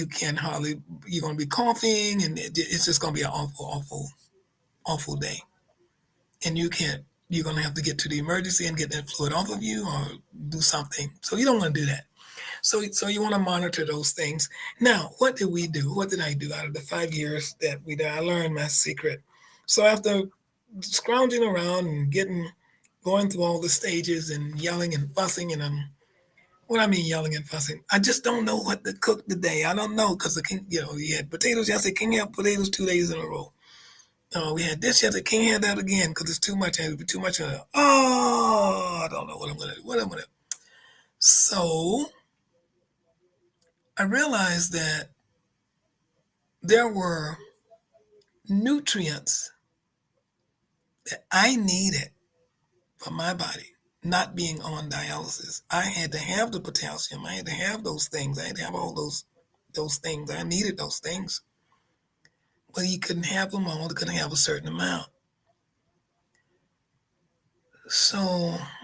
[SPEAKER 1] can't hardly. You're going to be coughing, and it's just going to be an awful, awful, awful day. And you can't. You're going to have to get to the emergency and get that fluid off of you, or do something. So you don't want to do that. So you want to monitor those things. Now, what did we do? What did I do out of the 5 years that we did? I learned my secret. So after scrounging around and going through all the stages and yelling and fussing, and what I mean yelling and fussing, I just don't know what to cook today. I don't know, because we had potatoes yesterday. Can't have potatoes 2 days in a row. We had this yesterday. Can't have that again because it's too much. It'll be too much. I don't know what I'm gonna do. So I realized that there were nutrients that I needed for my body, not being on dialysis. I had to have the potassium. I had to have those things. I had to have all those things. I needed those things. But you couldn't have them all. You couldn't have a certain amount. So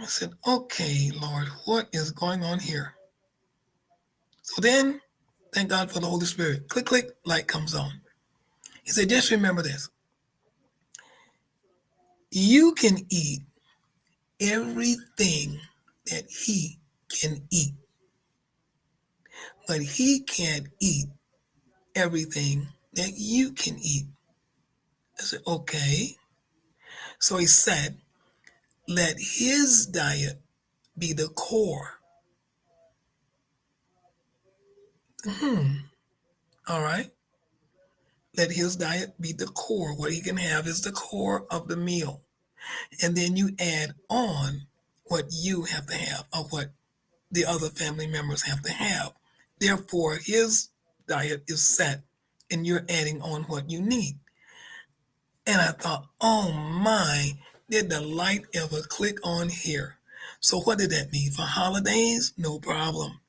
[SPEAKER 1] I said, okay, Lord, what is going on here? So then, thank God for the Holy Spirit. Click, click, light comes on. He said, just remember this. You can eat everything that he can eat, but he can't eat everything that you can eat. I said, okay. So he said, let his diet be the core. All right. Let his diet be the core. What he can have is the core of the meal. And then you add on what you have to have, or what the other family members have to have. Therefore, his diet is set, and you're adding on what you need. And I thought, oh my, did the light ever click on here? So what did that mean? For holidays, no problem.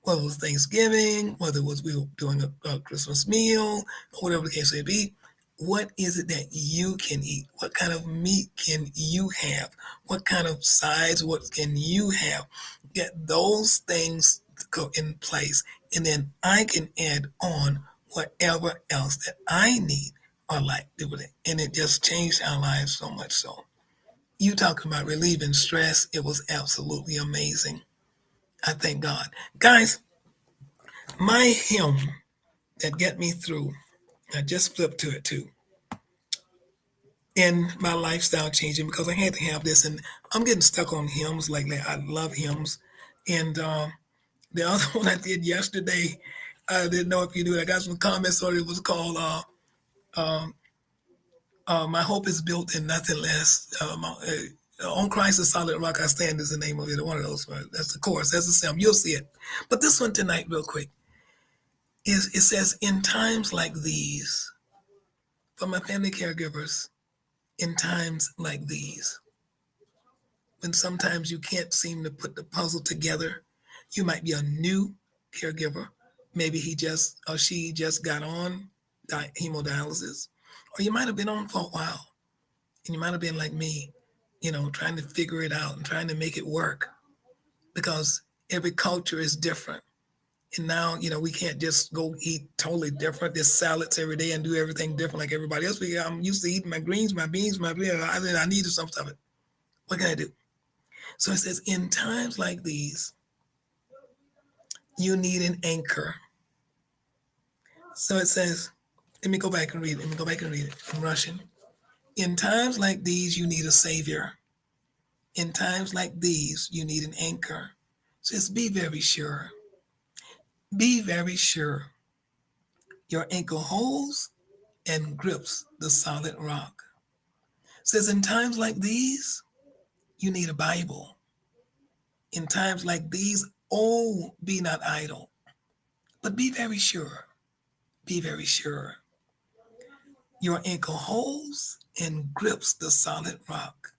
[SPEAKER 1] Whether it was Thanksgiving, whether it was we were doing a Christmas meal, or whatever the case may be, what is it that you can eat? What kind of meat can you have? What kind of size? What can you have? Get those things to go in place, and then I can add on whatever else that I need or like to do with it. And it just changed our lives so much so. You talking about relieving stress, it was absolutely amazing. I thank God. Guys, my hymn that get me through, I just flipped to it too, in my lifestyle changing, because I had to have this, and I'm getting stuck on hymns lately. I love hymns. And the other one I did yesterday, I didn't know if you knew it. I got some comments on it. It was called My Hope is Built in Nothing Less. On Christ, the Solid Rock I Stand is the name of it. One of those. Right? That's the chorus. That's the sound. You'll see it. But this one tonight, real quick, is it says, in times like these, for my family caregivers, in times like these, when sometimes you can't seem to put the puzzle together, you might be a new caregiver. Maybe he just or she just got on hemodialysis, or you might have been on for a while, and you might have been like me, trying to figure it out and trying to make it work, because every culture is different. And now, we can't just go eat totally different. There's salads every day and do everything different like everybody else. I'm used to eating my greens, my beans, I needed some of it. What can I do? So it says, in times like these, you need an anchor. So it says, let me go back and read it. Let me go back and read it in Russian. In times like these, you need a savior. In times like these, you need an anchor. It says, be very sure. Be very sure. Your anchor holds and grips the solid rock. It says, in times like these, you need a Bible. In times like these, oh, be not idle, but be very sure. Be very sure. Your anchor holds and grips the solid rock.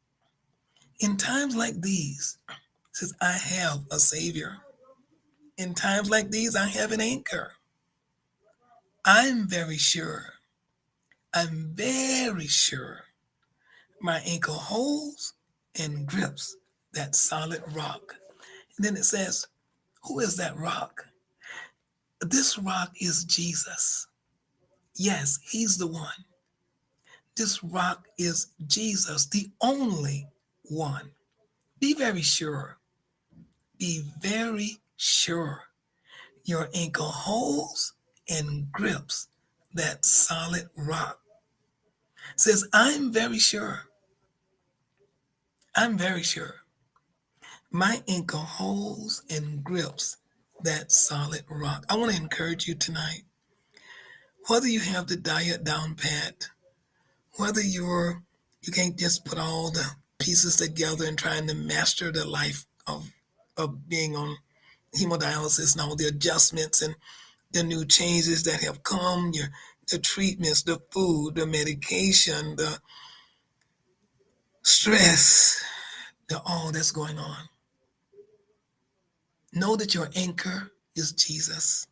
[SPEAKER 1] In times like these, says, I have a Savior. In times like these, I have an anchor. I'm very sure. I'm very sure my anchor holds and grips that solid rock. And then it says, who is that rock? This rock is Jesus. Yes, he's the one. This rock is Jesus, the only one. Be very sure. Be very sure. Your anchor holds and grips that solid rock. Says, I'm very sure. I'm very sure. My anchor holds and grips that solid rock. I want to encourage you tonight. Whether you have the diet down pat, whether you can't just put all the pieces together and trying to master the life of being on hemodialysis and all the adjustments and the new changes that have come, the treatments, the food, the medication, the stress, the all that's going on. Know that your anchor is Jesus.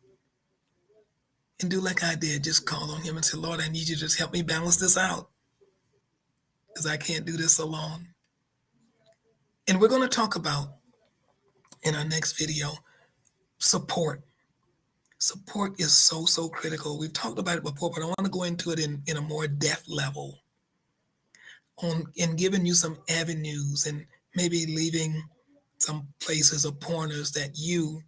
[SPEAKER 1] And do like I did, just call on him and say, Lord, I need you to just help me balance this out because I can't do this alone. And we're going to talk about, in our next video, support. Support is so critical. We've talked about it before, but I want to go into it in a more depth level in giving you some avenues and maybe leaving some places or pointers that you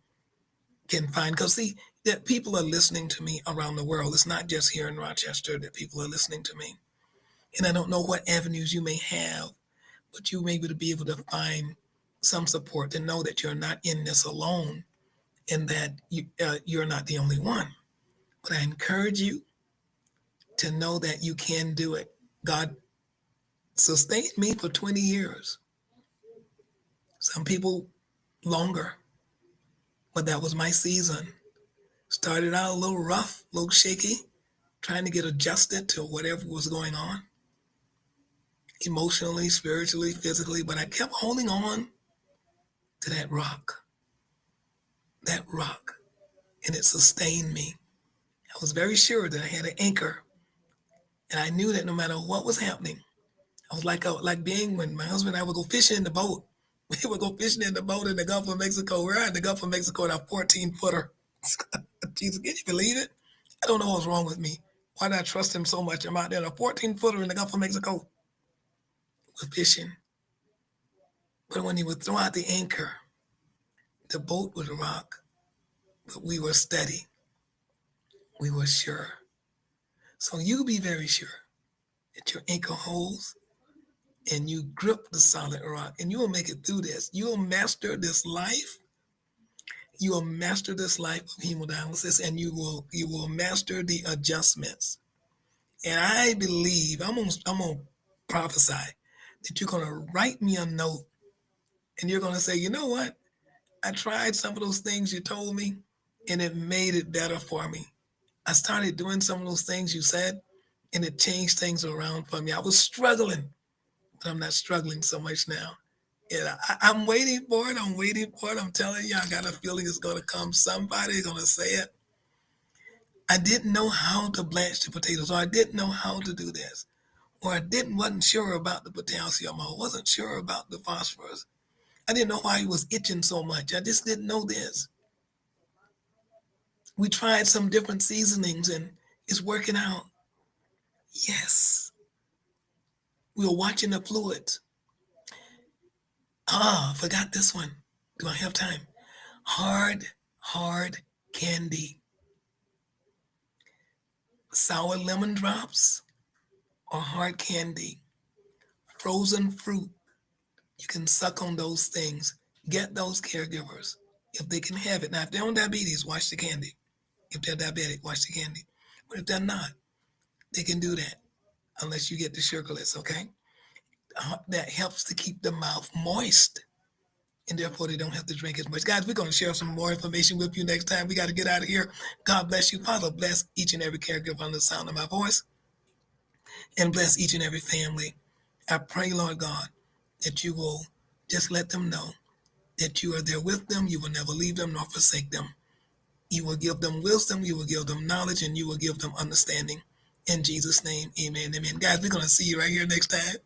[SPEAKER 1] can find. Because see, that people are listening to me around the world. It's not just here in Rochester that people are listening to me. And I don't know what avenues you may have, but you may be able to find some support to know that you're not in this alone and that you're not the only one. But I encourage you to know that you can do it. God sustained me for 20 years. Some people longer, but that was my season. Started out a little rough, a little shaky, trying to get adjusted to whatever was going on, emotionally, spiritually, physically, but I kept holding on to that rock, and it sustained me. I was very sure that I had an anchor, and I knew that no matter what was happening, I was like being when my husband and I would go fishing in the boat. We would go fishing in the boat in the Gulf of Mexico. We're in the Gulf of Mexico with our 14-footer. Jesus, can you believe it? I don't know what's wrong with me. Why did I trust him so much? I'm out there in a 14-footer in the Gulf of Mexico. We're fishing. But when he would throw out the anchor, the boat would rock. But we were steady. We were sure. So you be very sure that your anchor holds and you grip the solid rock and you will make it through this. You will master this life. You will master this life of hemodialysis and you will master the adjustments. And I believe, I'm gonna prophesy that you're gonna write me a note and you're gonna say, you know what? I tried some of those things you told me and it made it better for me. I started doing some of those things you said and it changed things around for me. I was struggling, but I'm not struggling so much now. And I'm waiting for it. I'm waiting for it. I'm telling you, I got a feeling it's going to come. Somebody's going to say it. I didn't know how to blanch the potatoes, or I didn't know how to do this, or I wasn't sure about the potassium, or wasn't sure about the phosphorus. I didn't know why he was itching so much. I just didn't know this. We tried some different seasonings and it's working out. Yes. We were watching the fluids. Forgot this one. Do I have time? Hard candy. Sour lemon drops or hard candy. Frozen fruit. You can suck on those things. Get those caregivers if they can have it. Now, if they're on diabetes, watch the candy. If they're diabetic, watch the candy. But if they're not, they can do that unless you get the sugarless, okay? That helps to keep the mouth moist, and therefore they don't have to drink as much. Guys, we're going to share some more information with you next time. We got to get out of here. God bless you. Father, bless each and every caregiver on the sound of my voice, and bless each and every family. I pray, Lord God, that you will just let them know that you are there with them. You will never leave them nor forsake them. You will give them wisdom, you will give them knowledge, and you will give them understanding. In Jesus' name, amen, amen. Guys, we're going to see you right here next time.